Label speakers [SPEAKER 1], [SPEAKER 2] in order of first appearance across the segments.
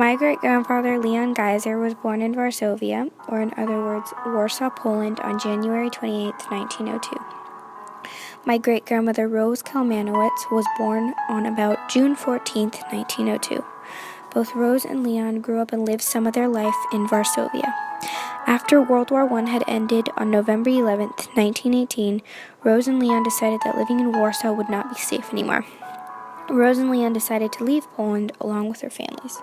[SPEAKER 1] My great-grandfather Leon Geisser was born in Varsovia, or in other words, Warsaw, Poland, on January 28, 1902. My great-grandmother Rose Kalmanowitz was born on about June 14, 1902. Both Rose and Leon grew up and lived some of their life in Varsovia. After World War I had ended on November 11, 1918, Rose and Leon decided that living in Warsaw would not be safe anymore. Rose and Leon decided to leave Poland along with their families.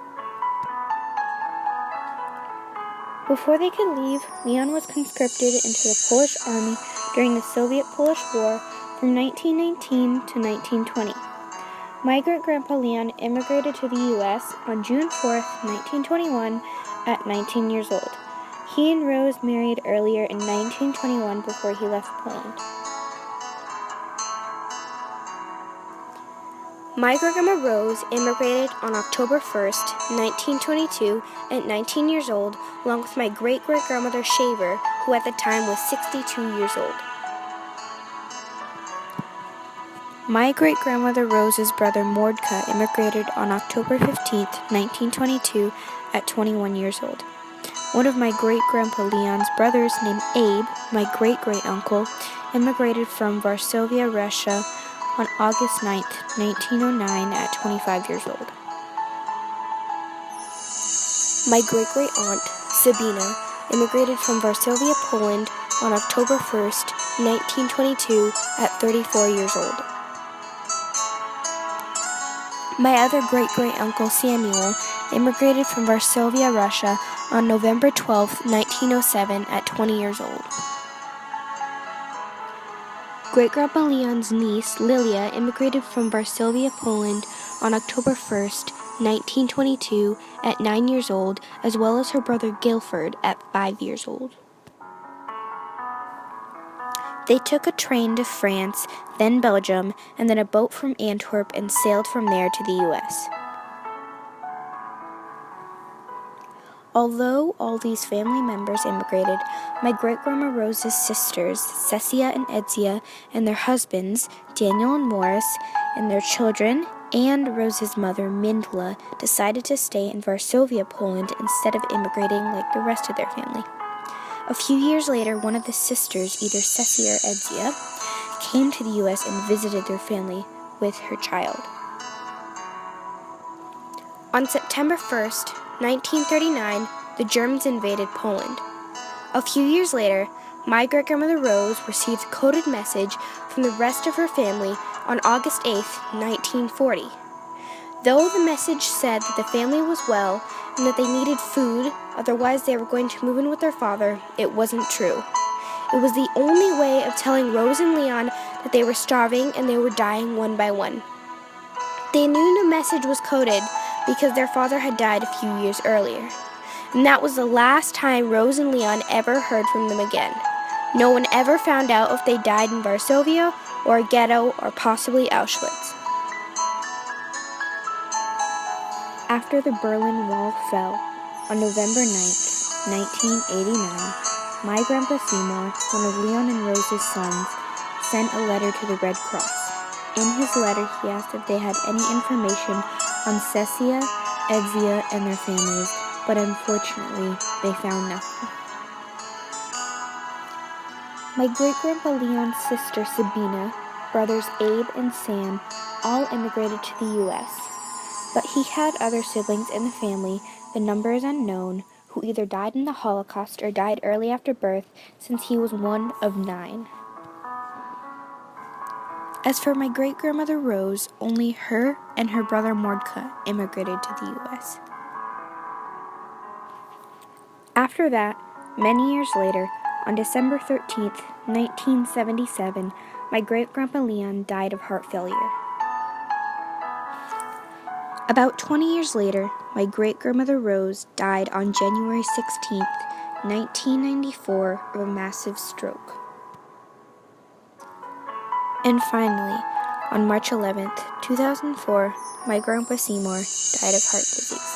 [SPEAKER 1] Before they could leave, Leon was conscripted into the Polish army during the Soviet-Polish War from 1919 to 1920. My great-grandpa Leon immigrated to the U.S. on June 4, 1921, at 19 years old. He and Rose married earlier in 1921 before he left Poland. My great-grandma Rose immigrated on October 1st, 1922, at 19 years old, along with my great-great-grandmother Shaver, who at the time was 62 years old. My great-grandmother Rose's brother Mordka immigrated on October 15th, 1922, at 21 years old. One of my great-grandpa Leon's brothers, named Abe, my great-great-uncle, immigrated from Varsovia, Russia, on August 9, 1909, at 25 years old. My great-great-aunt, Sabina, immigrated from Varsovia, Poland, on October 1, 1922, at 34 years old. My other great-great-uncle, Samuel, immigrated from Varsovia, Russia, on November 12, 1907, at 20 years old. Great-grandpa Leon's niece, Lilia, immigrated from Varsovia, Poland on October 1st, 1922, at 9 years old, as well as her brother Guilford at 5 years old. They took a train to France, then Belgium, and then a boat from Antwerp and sailed from there to the U.S. Although all these family members immigrated, my great-grandma Rose's sisters, Cecia and Edzia, and their husbands, Daniel and Morris, and their children, and Rose's mother, Mindla, decided to stay in Varsovia, Poland, instead of immigrating like the rest of their family. A few years later, one of the sisters, either Cecia or Edzia, came to the U.S. and visited their family with her child. On September 1st, 1939, the Germans invaded Poland. A few years later, my great-grandmother Rose received a coded message from the rest of her family on August 8, 1940. Though the message said that the family was well and that they needed food, otherwise they were going to move in with their father, it wasn't true. It was the only way of telling Rose and Leon that they were starving and they were dying one by one. They knew the message was coded because their father had died a few years earlier. And that was the last time Rose and Leon ever heard from them again. No one ever found out if they died in Varsovia or a ghetto or possibly Auschwitz. After the Berlin Wall fell on November 9, 1989, my Grandpa Seymour, one of Leon and Rose's sons, sent a letter to the Red Cross. In his letter, he asked if they had any information on Cecia, Edzia, and their families, but unfortunately, they found nothing. My great-grandpa Leon's sister Sabina, brothers Abe and Sam, all immigrated to the U.S., but he had other siblings in the family, the number is unknown, who either died in the Holocaust or died early after birth, since he was one of 9. As for my great-grandmother Rose, only her and her brother Mordka immigrated to the U.S. After that, many years later, on December 13th, 1977, my great-grandpa Leon died of heart failure. About 20 years later, my great-grandmother Rose died on January 16th, 1994, of a massive stroke. And finally, on March 11th, 2004, my Grandpa Seymour died of heart disease.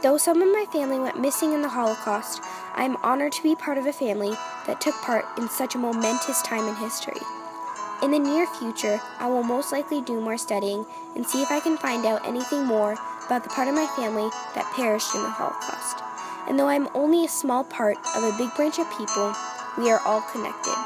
[SPEAKER 1] Though some of my family went missing in the Holocaust, I am honored to be part of a family that took part in such a momentous time in history. In the near future, I will most likely do more studying and see if I can find out anything more about the part of my family that perished in the Holocaust. And though I'm only a small part of a big branch of people, we are all connected.